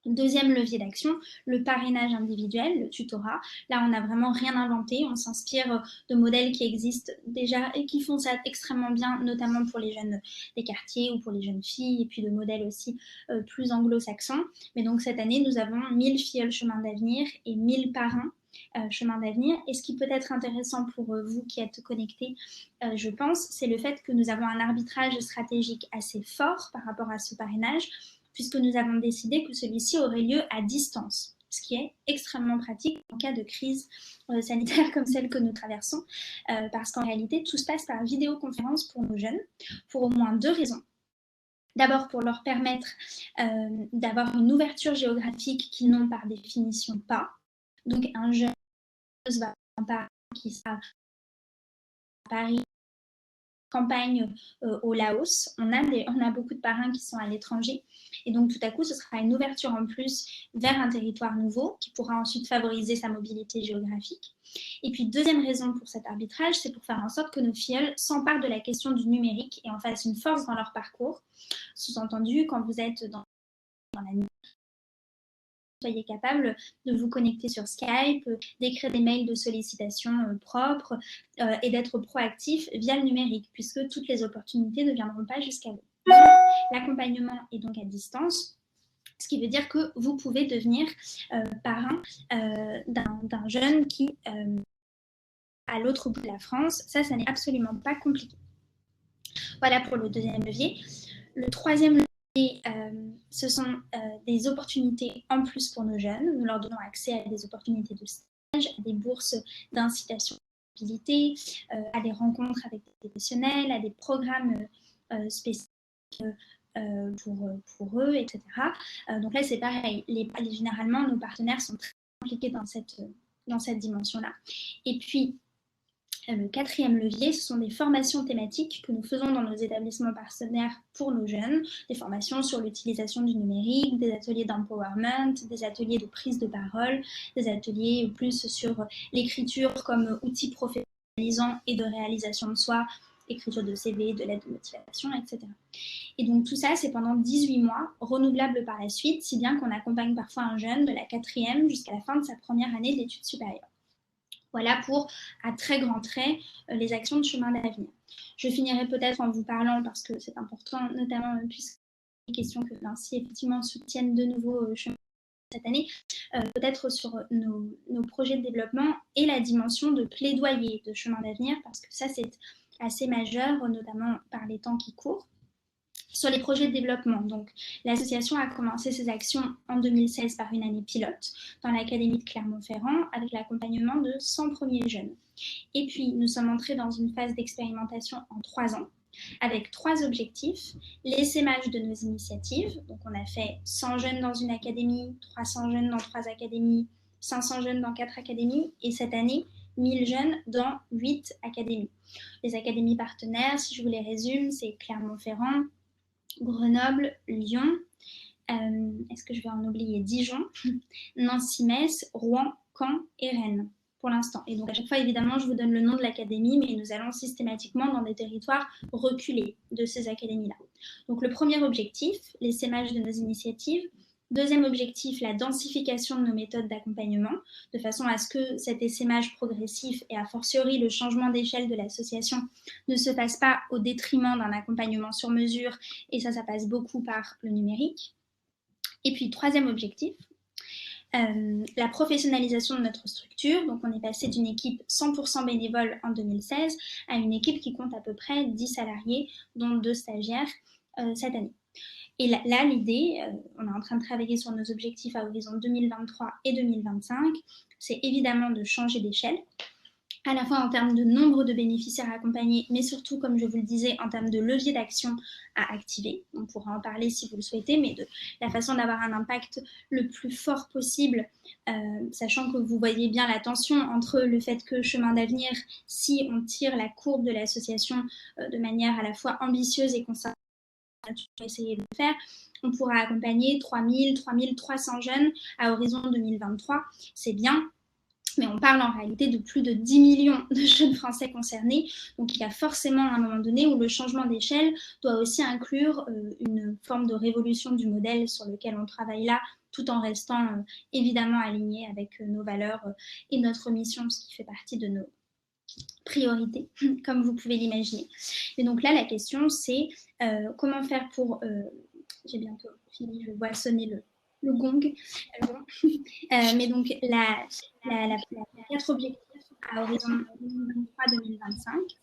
Deuxième levier d'action, le parrainage individuel, le tutorat. Là, on n'a vraiment rien inventé. On s'inspire de modèles qui existent déjà et qui font ça extrêmement bien, notamment pour les jeunes des quartiers ou pour les jeunes filles, et puis de modèles aussi plus anglo-saxons. Mais donc, cette année, nous avons 1000 filleuls chemin d'avenir et 1000 parrains chemin d'avenir. Et ce qui peut être intéressant pour vous qui êtes connectés, je pense, c'est le fait que nous avons un arbitrage stratégique assez fort par rapport à ce parrainage, puisque nous avons décidé que celui-ci aurait lieu à distance, ce qui est extrêmement pratique en cas de crise sanitaire comme celle que nous traversons, parce qu'en réalité, tout se passe par vidéoconférence pour nos jeunes, pour au moins 2 raisons. D'abord, pour leur permettre d'avoir une ouverture géographique qu'ils n'ont par définition pas. Donc, un jeune va en Paris, qui sera à Paris, campagne au Laos. On a beaucoup de parrains qui sont à l'étranger. Et donc, tout à coup, ce sera une ouverture en plus vers un territoire nouveau qui pourra ensuite favoriser sa mobilité géographique. Et puis, deuxième raison pour cet arbitrage, c'est pour faire en sorte que nos filleuls s'emparent de la question du numérique et en fassent une force dans leur parcours. Sous-entendu, quand vous êtes dans la numérique, soyez capable de vous connecter sur Skype, d'écrire des mails de sollicitation propres et d'être proactif via le numérique, puisque toutes les opportunités ne viendront pas jusqu'à vous. L'accompagnement est donc à distance, ce qui veut dire que vous pouvez devenir parrain d'un jeune qui à l'autre bout de la France. Ça n'est absolument pas compliqué. Voilà pour le deuxième levier. Le troisième levier, Et ce sont des opportunités en plus pour nos jeunes. Nous leur donnons accès à des opportunités de stage, à des bourses d'incitation à la mobilité, à des rencontres avec des professionnels, à des programmes spécifiques pour eux, etc. Donc là, c'est pareil. Généralement, nos partenaires sont très impliqués dans cette dimension-là. Et puis, le quatrième levier, ce sont des formations thématiques que nous faisons dans nos établissements partenaires pour nos jeunes, des formations sur l'utilisation du numérique, des ateliers d'empowerment, des ateliers de prise de parole, des ateliers plus sur l'écriture comme outil professionnalisant et de réalisation de soi, écriture de CV, de lettres de motivation, etc. Et donc tout ça, c'est pendant 18 mois, renouvelable par la suite, si bien qu'on accompagne parfois un jeune de la quatrième jusqu'à la fin de sa première année d'études supérieures. Voilà pour, à très grands traits, les actions de chemin d'avenir. Je finirai peut-être en vous parlant, parce que c'est important, notamment puisque les questions que Vinci effectivement soutiennent de nouveau chemin cette année, peut-être sur nos projets de développement et la dimension de plaidoyer de chemin d'avenir, parce que ça c'est assez majeur, notamment par les temps qui courent. Sur les projets de développement, donc l'association a commencé ses actions en 2016 par une année pilote dans l'Académie de Clermont-Ferrand avec l'accompagnement de 100 premiers jeunes. Et puis, nous sommes entrés dans une phase d'expérimentation en 3 ans avec 3 objectifs. L'essaimage de nos initiatives, donc on a fait 100 jeunes dans une académie, 300 jeunes dans 3 académies, 500 jeunes dans 4 académies et cette année, 1000 jeunes dans 8 académies. Les académies partenaires, si je vous les résume, c'est Clermont-Ferrand, Grenoble, Lyon, est-ce que je vais en oublier Dijon, Nancy, Metz, Rouen, Caen et Rennes pour l'instant. Et donc à chaque fois, évidemment, je vous donne le nom de l'académie, mais nous allons systématiquement dans des territoires reculés de ces académies-là. Donc le premier objectif, l'essaimage de nos initiatives. Deuxième objectif, la densification de nos méthodes d'accompagnement, de façon à ce que cet essaimage progressif et a fortiori le changement d'échelle de l'association ne se fasse pas au détriment d'un accompagnement sur mesure, et ça passe beaucoup par le numérique. Et puis, troisième objectif, la professionnalisation de notre structure. Donc, on est passé d'une équipe 100% bénévole en 2016 à une équipe qui compte à peu près 10 salariés, dont 2 stagiaires cette année. Et là, l'idée, on est en train de travailler sur nos objectifs à horizon 2023 et 2025, c'est évidemment de changer d'échelle, à la fois en termes de nombre de bénéficiaires accompagnés, mais surtout, comme je vous le disais, en termes de levier d'action à activer. On pourra en parler si vous le souhaitez, mais de la façon d'avoir un impact le plus fort possible, sachant que vous voyez bien la tension entre le fait que Chemin d'avenir, si on tire la courbe de l'association de manière à la fois ambitieuse et concertée, essayer de le faire, on pourra accompagner 3300 jeunes à horizon 2023. C'est bien, mais on parle en réalité de plus de 10 millions de jeunes Français concernés. Donc il y a forcément un moment donné où le changement d'échelle doit aussi inclure une forme de révolution du modèle sur lequel on travaille là, tout en restant évidemment aligné avec nos valeurs et notre mission, ce qui fait partie de nos priorités, comme vous pouvez l'imaginer. Et donc là, la question, c'est comment faire pour... j'ai bientôt fini, je vois sonner le gong. Mais donc, les 4 objectifs à horizon 2023-2025,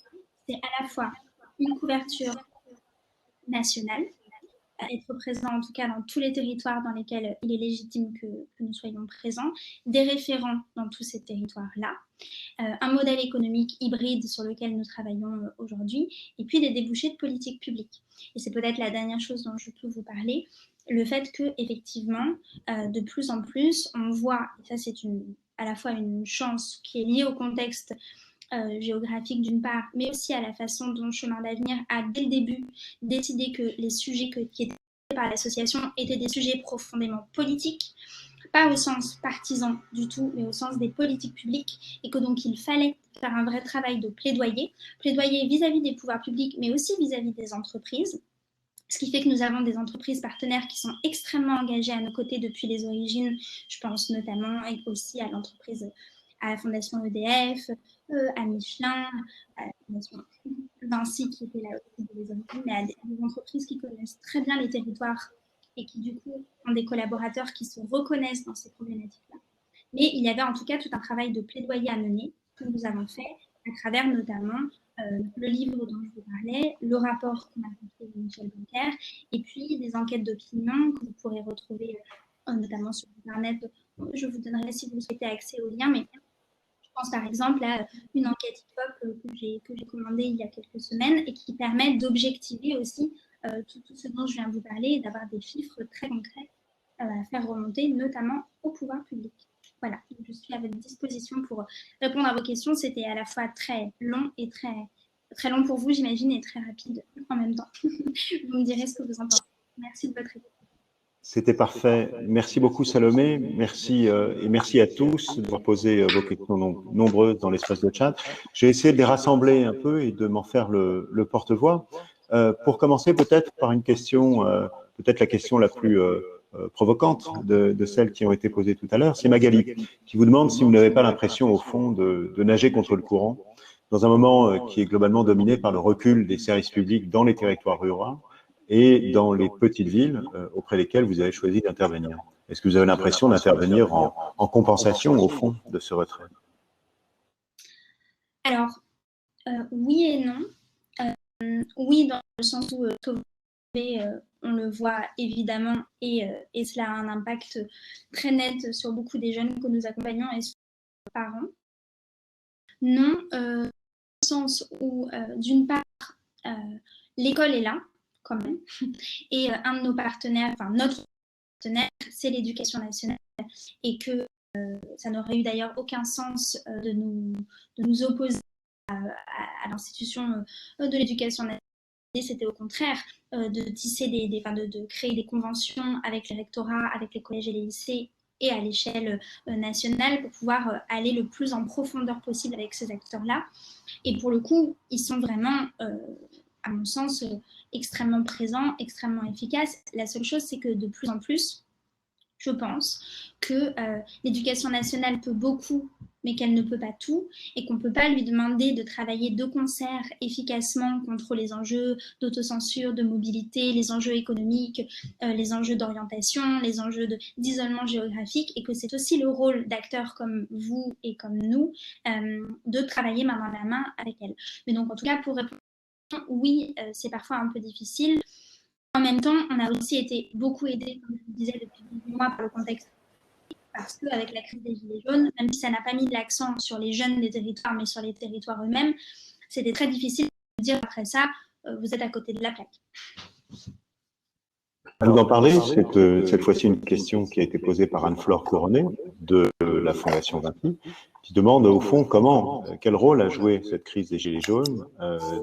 c'est à la fois une couverture nationale, être présent en tout cas dans tous les territoires dans lesquels il est légitime que nous soyons présents, des référents dans tous ces territoires-là, un modèle économique hybride sur lequel nous travaillons aujourd'hui, et puis des débouchés de politique publique. Et c'est peut-être la dernière chose dont je peux vous parler, le fait que effectivement, de plus en plus, on voit, et ça c'est à la fois une chance qui est liée au contexte géographique d'une part, mais aussi à la façon dont Chemin d'avenir a dès le début décidé que les sujets qui étaient par l'association étaient des sujets profondément politiques, pas au sens partisan du tout, mais au sens des politiques publiques, et que donc il fallait faire un vrai travail de plaidoyer vis-à-vis des pouvoirs publics, mais aussi vis-à-vis des entreprises. Ce qui fait que nous avons des entreprises partenaires qui sont extrêmement engagées à nos côtés depuis les origines. Je pense notamment aussi à l'entreprise, à la Fondation EDF, à Michelin, à la Fondation Vinci qui était là aussi des origines, mais à des entreprises qui connaissent très bien les territoires et qui du coup ont des collaborateurs qui se reconnaissent dans ces problématiques-là. Mais il y avait en tout cas tout un travail de plaidoyer à mener que nous avons fait à travers notamment le livre dont je vous parlais, le rapport qu'on a confié à Michel Blanquer, et puis des enquêtes d'opinion que vous pourrez retrouver notamment sur Internet. Je vous donnerai, si vous souhaitez, accès aux liens, mais je pense par exemple à une enquête hip-hop que j'ai commandée il y a quelques semaines et qui permet d'objectiver aussi tout ce dont je viens de vous parler et d'avoir des chiffres très concrets à faire remonter, notamment au pouvoir public. Voilà, je suis à votre disposition pour répondre à vos questions. C'était à la fois très long et très long pour vous, j'imagine, et très rapide en même temps. Vous me direz ce que vous en pensez. Merci de votre écoute. C'était parfait. Merci beaucoup, Salomé. Merci et merci à tous d'avoir posé vos questions nombreuses dans l'espace de chat. J'ai essayé de les rassembler un peu et de m'en faire le porte-voix. Pour commencer, peut-être par une question, peut-être la question la plus provocante de celles qui ont été posées tout à l'heure. C'est Magali qui vous demande si vous n'avez pas l'impression, au fond, de nager contre le courant dans un moment qui est globalement dominé par le recul des services publics dans les territoires ruraux et dans les petites villes auprès desquelles vous avez choisi d'intervenir. Est-ce que vous avez l'impression d'intervenir en compensation, au fond, de ce retrait? Alors, oui et non. Oui, dans le sens où on le voit évidemment, et cela a un impact très net sur beaucoup des jeunes que nous accompagnons et sur leurs parents. Non, dans le sens où, d'une part, l'école est là, quand même, et un de nos partenaires, enfin notre partenaire, c'est l'Éducation nationale, et que ça n'aurait eu d'ailleurs aucun sens de nous opposer à l'institution de l'Éducation nationale. C'était au contraire de tisser de créer des conventions avec les rectorats, avec les collèges et les lycées et à l'échelle nationale pour pouvoir aller le plus en profondeur possible avec ces acteurs-là. Et pour le coup, ils sont vraiment, à mon sens, extrêmement présents, extrêmement efficaces. La seule chose, c'est que de plus en plus, je pense que l'éducation nationale peut beaucoup, mais qu'elle ne peut pas tout, et qu'on ne peut pas lui demander de travailler de concert efficacement contre les enjeux d'autocensure, de mobilité, les enjeux économiques, les enjeux d'orientation, les enjeux d'isolement géographique, et que c'est aussi le rôle d'acteurs comme vous et comme nous de travailler main dans la main avec elle. Mais donc, en tout cas, pour répondre, oui, c'est parfois un peu difficile. En même temps, on a aussi été beaucoup aidé, comme je vous disais, depuis 18 mois par le contexte, parce qu'avec la crise des Gilets jaunes, même si ça n'a pas mis de l'accent sur les jeunes des territoires, mais sur les territoires eux-mêmes, c'était très difficile de dire après ça, vous êtes à côté de la plaque. Vous en parlez, cette fois-ci une question qui a été posée par Anne-Flore Couronné de la Fondation Vinci, qui demande au fond quel rôle a joué cette crise des Gilets jaunes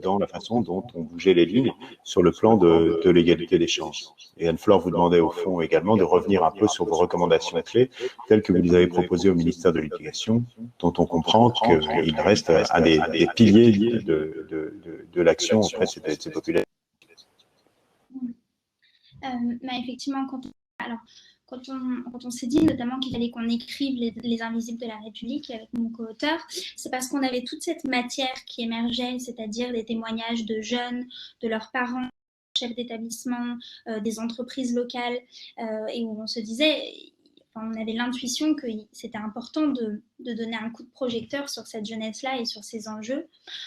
dans la façon dont on bougeait les lignes sur le plan de l'égalité des chances. Et Anne-Flore vous demandait au fond également de revenir un peu sur vos recommandations clés, telles que vous les avez proposées au ministère de l'Éducation, dont on comprend qu'il reste un des piliers de l'action auprès de ces populations. Effectivement, quand on s'est dit notamment qu'il fallait qu'on écrive les Invisibles de la République avec mon co-auteur, c'est parce qu'on avait toute cette matière qui émergeait, c'est-à-dire des témoignages de jeunes, de leurs parents, chefs d'établissement, des entreprises locales, et où on se disait, on avait l'intuition que c'était important de donner un coup de projecteur sur cette jeunesse-là et sur ces enjeux.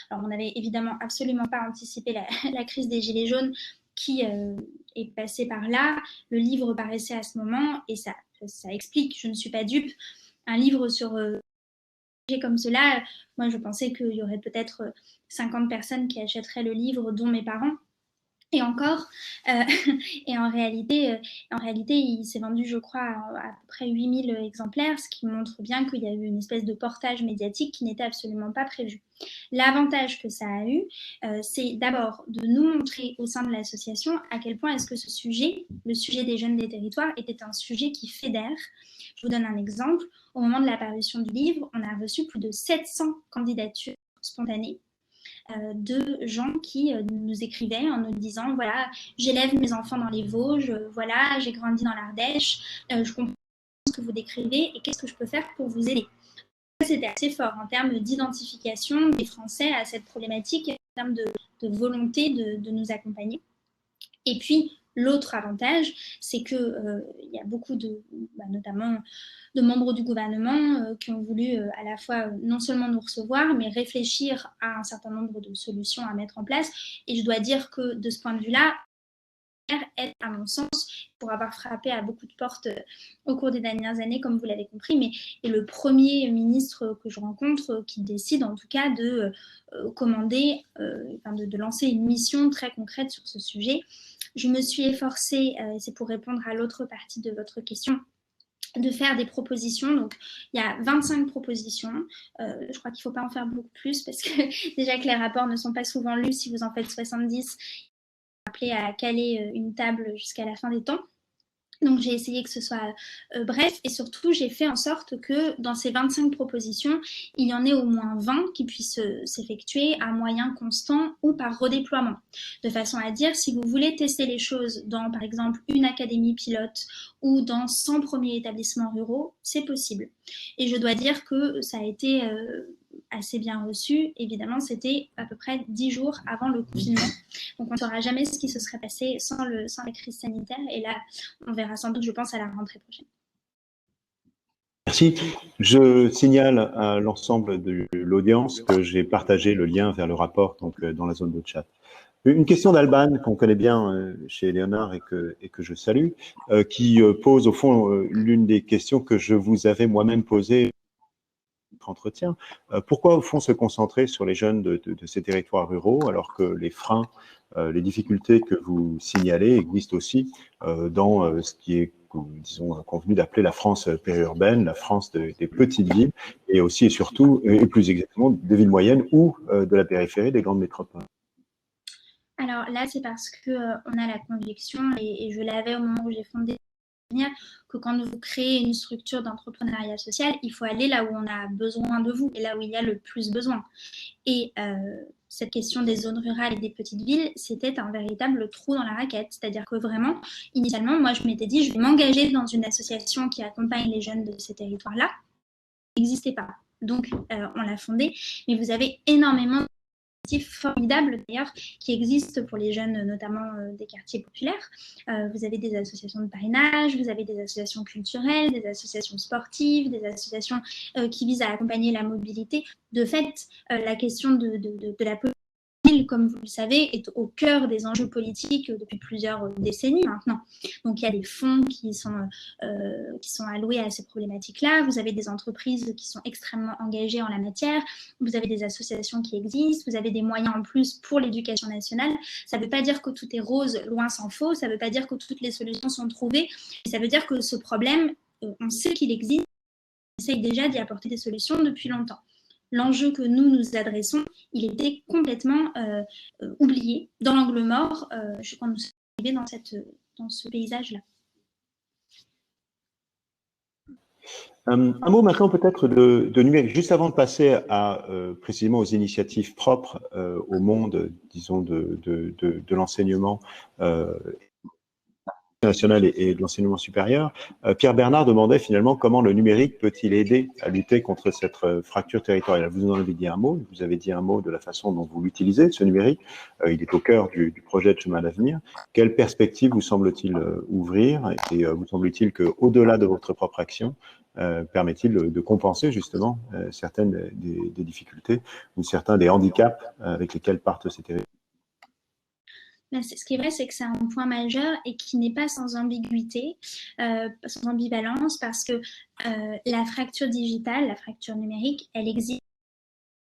Alors, on n'avait évidemment absolument pas anticipé la crise des Gilets jaunes, qui est passé par là. Le livre paraissait à ce moment, et ça explique, je ne suis pas dupe, un livre sur comme cela. Moi, je pensais qu'il y aurait peut-être 50 personnes qui achèteraient le livre, dont mes parents. Et encore, et en réalité, il s'est vendu, je crois, à peu près 8000 exemplaires, ce qui montre bien qu'il y a eu une espèce de portage médiatique qui n'était absolument pas prévu. L'avantage que ça a eu, c'est d'abord de nous montrer au sein de l'association à quel point est-ce que ce sujet, le sujet des jeunes des territoires, était un sujet qui fédère. Je vous donne un exemple. Au moment de la parution du livre, on a reçu plus de 700 candidatures spontanées de gens qui nous écrivaient en nous disant, voilà, j'élève mes enfants dans les Vosges, voilà, j'ai grandi dans l'Ardèche, je comprends ce que vous décrivez et qu'est-ce que je peux faire pour vous aider. C'était assez fort en termes d'identification des Français à cette problématique, en termes de volonté de nous accompagner. Et puis, L'autre avantage, c'est que il y a beaucoup notamment de membres du gouvernement qui ont voulu à la fois non seulement nous recevoir, mais réfléchir à un certain nombre de solutions à mettre en place. Et je dois dire que de ce point de vue-là, aide, à mon sens, pour avoir frappé à beaucoup de portes au cours des dernières années, comme vous l'avez compris, mais est le premier ministre que je rencontre qui décide en tout cas de commander, de lancer une mission très concrète sur ce sujet. Je me suis efforcée, et c'est pour répondre à l'autre partie de votre question, de faire des propositions. Donc, il y a 25 propositions. Je crois qu'il ne faut pas en faire beaucoup plus parce que déjà que les rapports ne sont pas souvent lus. Si vous en faites 70, appelé à caler une table jusqu'à la fin des temps. Donc, j'ai essayé que ce soit bref et surtout, j'ai fait en sorte que dans ces 25 propositions, il y en ait au moins 20 qui puissent s'effectuer à moyen constant ou par redéploiement. De façon à dire, si vous voulez tester les choses dans, par exemple, une académie pilote ou dans 100 premiers établissements ruraux, c'est possible. Et je dois dire que ça a été assez bien reçu. Évidemment, c'était à peu près 10 jours avant le confinement. Donc, on ne saura jamais ce qui se serait passé sans la crise sanitaire. Et là, on verra sans doute, je pense, à la rentrée prochaine. Merci. Je signale à l'ensemble de l'audience que j'ai partagé le lien vers le rapport donc, dans la zone de chat. Une question d'Alban, qu'on connaît bien chez Léonard et que je salue, qui pose au fond l'une des questions que je vous avais moi-même posées entretien. Pourquoi, au fond, se concentrer sur les jeunes de ces territoires ruraux alors que les freins, les difficultés que vous signalez existent aussi dans ce qui est, disons, convenu d'appeler la France périurbaine, la France des petites villes, et aussi et surtout, et plus exactement, des villes moyennes ou de la périphérie des grandes métropoles? Alors là, c'est parce qu'on a la conviction, et je l'avais au moment où j'ai fondé, que quand vous créez une structure d'entrepreneuriat social, il faut aller là où on a besoin de vous et là où il y a le plus besoin. Et cette question des zones rurales et des petites villes, c'était un véritable trou dans la raquette. C'est-à-dire que vraiment, initialement, moi, je m'étais dit, je vais m'engager dans une association qui accompagne les jeunes de ces territoires-là. Ça n'existait pas. Donc, on l'a fondée. Mais vous avez énormément formidables d'ailleurs qui existent pour les jeunes, notamment des quartiers populaires. Vous avez des associations de parrainage, vous avez des associations culturelles, des associations sportives, des associations qui visent à accompagner la mobilité. De fait, la question de la politique, comme vous le savez, est au cœur des enjeux politiques depuis plusieurs décennies maintenant. Donc, il y a des fonds qui sont alloués à ces problématiques-là. Vous avez des entreprises qui sont extrêmement engagées en la matière. Vous avez des associations qui existent. Vous avez des moyens en plus pour l'éducation nationale. Ça ne veut pas dire que tout est rose, loin s'en faut. Ça ne veut pas dire que toutes les solutions sont trouvées. Ça veut dire que ce problème, on sait qu'il existe. On essaye déjà d'y apporter des solutions depuis longtemps. L'enjeu que nous adressons, il était complètement oublié dans l'angle mort quand nous sommes arrivés dans ce paysage-là. Un mot maintenant peut-être de numérique, juste avant de passer à précisément aux initiatives propres au monde, disons, de l'enseignement national et de l'enseignement supérieur. Pierre Bernard demandait finalement comment le numérique peut-il aider à lutter contre cette fracture territoriale. Vous en avez dit un mot, vous avez dit un mot de la façon dont vous l'utilisez, ce numérique. Il est au cœur du projet de chemin d'avenir. Quelle perspective vous semble-t-il ouvrir et vous semble-t-il qu'au-delà de votre propre action, permet-il de compenser justement certaines des difficultés ou certains des handicaps avec lesquels partent ces territoires? Ce qui est vrai, c'est que c'est un point majeur et qui n'est pas sans ambiguïté, sans ambivalence, parce que la fracture digitale, la fracture numérique, elle existe.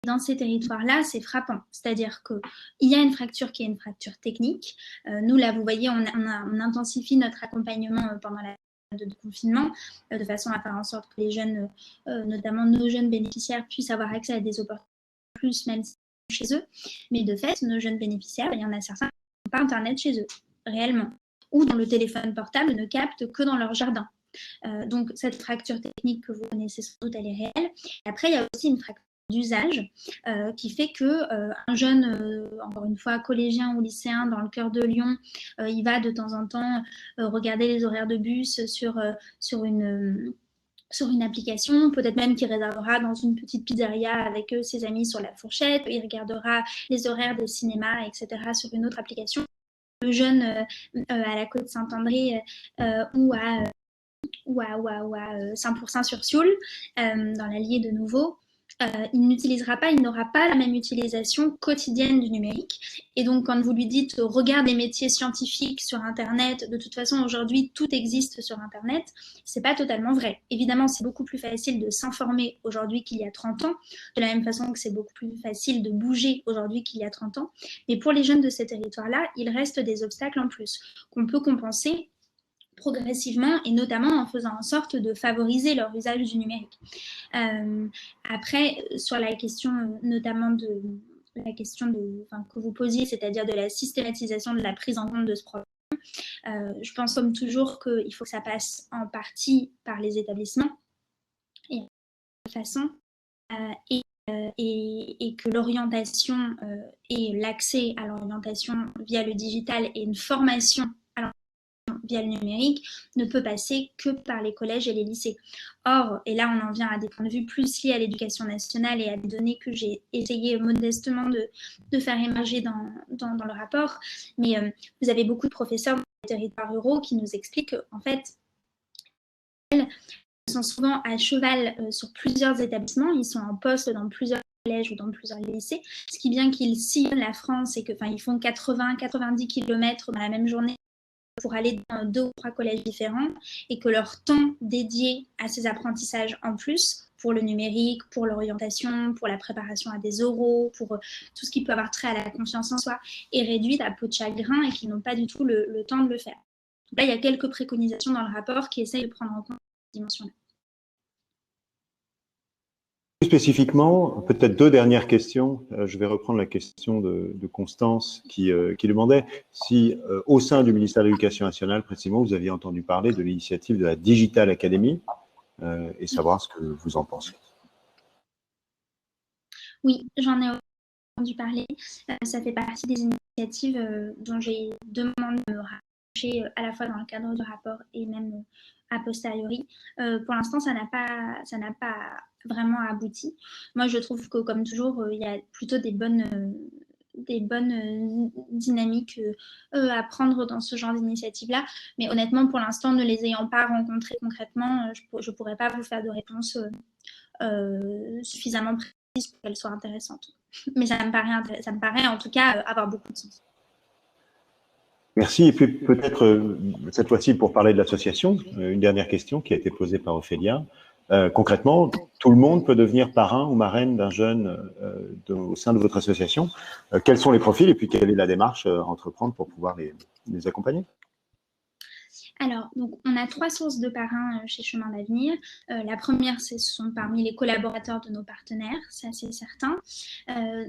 Dans ces territoires-là, c'est frappant. C'est-à-dire qu'il y a une fracture qui est une fracture technique. Nous, là, vous voyez, on intensifie notre accompagnement pendant la période de confinement, de façon à faire en sorte que les jeunes, notamment nos jeunes bénéficiaires, puissent avoir accès à des opportunités plus, même chez eux. Mais de fait, nos jeunes bénéficiaires, il y en a certains qui n'ont pas Internet chez eux, réellement, ou dont le téléphone portable ne capte que dans leur jardin. Donc, cette fracture technique que vous connaissez sans doute, elle est réelle. Et après, il y a aussi une fracture d'usage qui fait que un jeune, encore une fois collégien ou lycéen dans le cœur de Lyon, il va de temps en temps regarder les horaires de bus sur une application, peut-être même qu'il réservera dans une petite pizzeria avec ses amis sur la fourchette, il regardera les horaires des cinémas, etc. sur une autre application. jeunes à la côte Saint-André ou à 100% sur Sioule, dans l'Allier de nouveau, il n'aura pas la même utilisation quotidienne du numérique. Et donc, quand vous lui dites regarde les métiers scientifiques sur Internet, de toute façon, aujourd'hui, tout existe sur Internet, c'est pas totalement vrai. Évidemment, c'est beaucoup plus facile de s'informer aujourd'hui qu'il y a 30 ans, de la même façon que c'est beaucoup plus facile de bouger aujourd'hui qu'il y a 30 ans. Mais pour les jeunes de ces territoires-là, il reste des obstacles en plus qu'on peut compenser progressivement et notamment en faisant en sorte de favoriser leur usage du numérique. Après, sur la question notamment de que vous posiez, c'est-à-dire de la systématisation de la prise en compte de ce problème, je pense comme toujours qu'il faut que ça passe en partie par les établissements et de façon et que l'orientation et l'accès à l'orientation via le digital et une formation via le numérique ne peut passer que par les collèges et les lycées. Or, et là on en vient à des points de vue plus liés à l'éducation nationale et à des données que j'ai essayé modestement de faire émerger dans le rapport, mais vous avez beaucoup de professeurs dans les territoires ruraux qui nous expliquent qu'en fait, ils sont souvent à cheval sur plusieurs établissements, ils sont en poste dans plusieurs collèges ou dans plusieurs lycées, ce qui bien qu'ils sillonnent la France et qu'ils font 80-90 km dans la même journée pour aller dans 2 ou 3 collèges différents et que leur temps dédié à ces apprentissages en plus, pour le numérique, pour l'orientation, pour la préparation à des oraux, pour tout ce qui peut avoir trait à la confiance en soi, est réduit à peau de chagrin et qu'ils n'ont pas du tout le temps de le faire. Donc là, il y a quelques préconisations dans le rapport qui essayent de prendre en compte cette dimension-là. Plus spécifiquement, peut-être 2 dernières questions. Je vais reprendre la question de Constance qui demandait si, au sein du ministère de l'Éducation nationale, précisément, vous aviez entendu parler de l'initiative de la Digital Academy et savoir ce que vous en pensez. Oui, j'en ai entendu parler. Ça fait partie des initiatives dont j'ai demandé de me rapprocher à la fois dans le cadre du rapport et même a posteriori. Pour l'instant, ça n'a pas vraiment abouti. Moi, je trouve que, comme toujours, il y a plutôt des bonnes dynamiques à prendre dans ce genre d'initiative-là. Mais honnêtement, pour l'instant, ne les ayant pas rencontrées concrètement, je ne pourrais pas vous faire de réponse suffisamment précise pour qu'elle soit intéressante. Mais ça me paraît en tout cas avoir beaucoup de sens. Merci. Et puis peut-être cette fois-ci pour parler de l'association, une dernière question qui a été posée par Ophélia. Concrètement, tout le monde peut devenir parrain ou marraine d'un jeune au sein de votre association. Quels sont les profils et puis quelle est la démarche à entreprendre pour pouvoir les accompagner? Alors, donc, on a 3 sources de parrains chez Chemin d'Avenir. La première, ce sont parmi les collaborateurs de nos partenaires, ça c'est certain.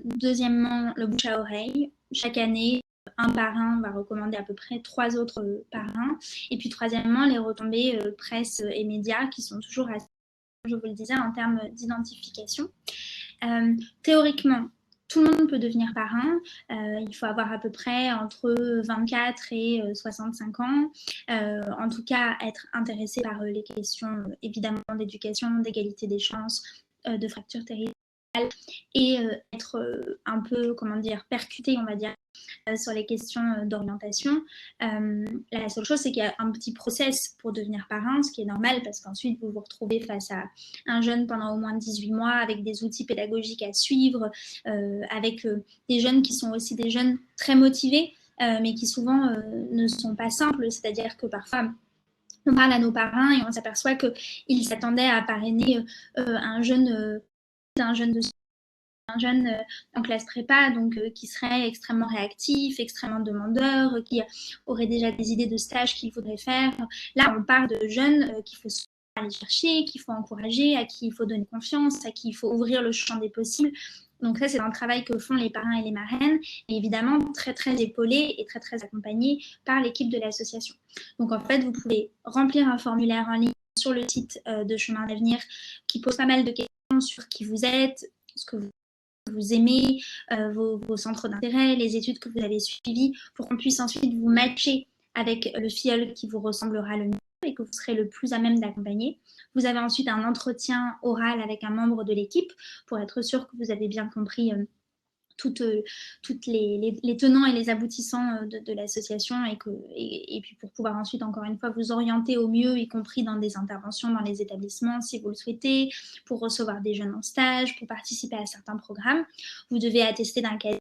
Deuxièmement, le bouche à oreille. Chaque année, un parrain va recommander à peu près 3 autres parrains. Et puis troisièmement, les retombées presse et médias qui sont toujours assez, je vous le disais, en termes d'identification. Théoriquement, tout le monde peut devenir parrain. Il faut avoir à peu près entre 24 et 65 ans. En tout cas, être intéressé par les questions évidemment d'éducation, d'égalité des chances, de fracture territoriale et être un peu, percuté, on va dire, sur les questions d'orientation. La seule chose, c'est qu'il y a un petit process pour devenir parrain, ce qui est normal parce qu'ensuite, vous vous retrouvez face à un jeune pendant au moins 18 mois avec des outils pédagogiques à suivre, avec des jeunes qui sont aussi des jeunes très motivés, mais qui souvent ne sont pas simples. C'est-à-dire que parfois, on parle à nos parrains et on s'aperçoit qu'ils s'attendaient à parrainer un jeune en classe prépa, donc qui serait extrêmement réactif, extrêmement demandeur, qui aurait déjà des idées de stage qu'il voudrait faire. Là, on parle de jeunes qu'il faut aller chercher, qu'il faut encourager, à qui il faut donner confiance, à qui il faut ouvrir le champ des possibles. Donc ça, c'est un travail que font les parrains et les marraines, et évidemment très très épaulés et très très accompagnés par l'équipe de l'association. Donc en fait, vous pouvez remplir un formulaire en ligne sur le site de Chemin d'Avenir qui pose pas mal de questions sur qui vous êtes, ce que vous aimez, vos centres d'intérêt, les études que vous avez suivies, pour qu'on puisse ensuite vous matcher avec le filleul qui vous ressemblera le mieux et que vous serez le plus à même d'accompagner. Vous avez ensuite un entretien oral avec un membre de l'équipe pour être sûr que vous avez bien compris toutes les tenants et les aboutissants de l'association et puis pour pouvoir ensuite, encore une fois, vous orienter au mieux, y compris dans des interventions dans les établissements si vous le souhaitez, pour recevoir des jeunes en stage, pour participer à certains programmes. Vous devez attester d'un casier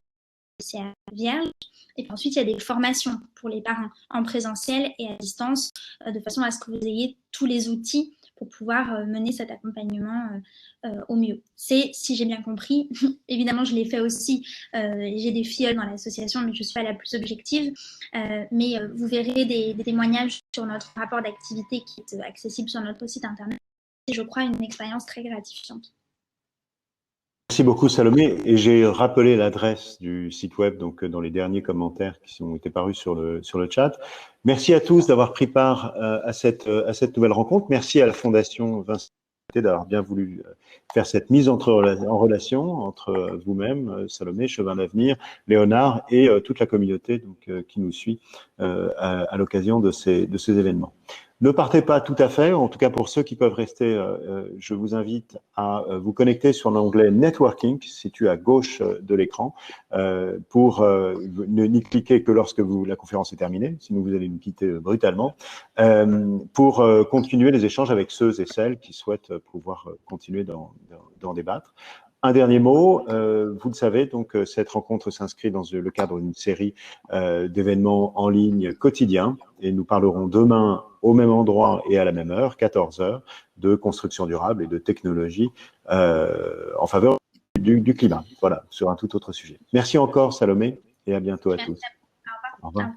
vierge. Et puis ensuite, il y a des formations pour les parents en présentiel et à distance, de façon à ce que vous ayez tous les outils pour pouvoir mener cet accompagnement au mieux. C'est, si j'ai bien compris, évidemment, je l'ai fait aussi, j'ai des filleuls dans l'association, mais je ne suis pas la plus objective, mais vous verrez des témoignages sur notre rapport d'activité qui est accessible sur notre site internet. C'est, je crois, une expérience très gratifiante. Merci beaucoup Salomé, et j'ai rappelé l'adresse du site web donc dans les derniers commentaires qui ont été parus sur le chat. Merci à tous d'avoir pris part à cette nouvelle rencontre. Merci à la Fondation Vincent d'avoir bien voulu faire cette mise en relation entre vous-même, Salomé, Chemin d'Avenir, Léonard et toute la communauté donc, qui nous suit à l'occasion de ces événements. Ne partez pas tout à fait, en tout cas pour ceux qui peuvent rester, je vous invite à vous connecter sur l'onglet Networking, situé à gauche de l'écran, pour n'y cliquer que lorsque la conférence est terminée, sinon vous allez nous quitter brutalement, pour continuer les échanges avec ceux et celles qui souhaitent pouvoir continuer d'en débattre. Un dernier mot, vous le savez, donc cette rencontre s'inscrit dans le cadre d'une série d'événements en ligne quotidiens et nous parlerons demain au même endroit et à la même heure, 14 h, de construction durable et de technologie en faveur du climat. Voilà, sur un tout autre sujet. Merci encore Salomé et à bientôt à tous. Au revoir. Au revoir.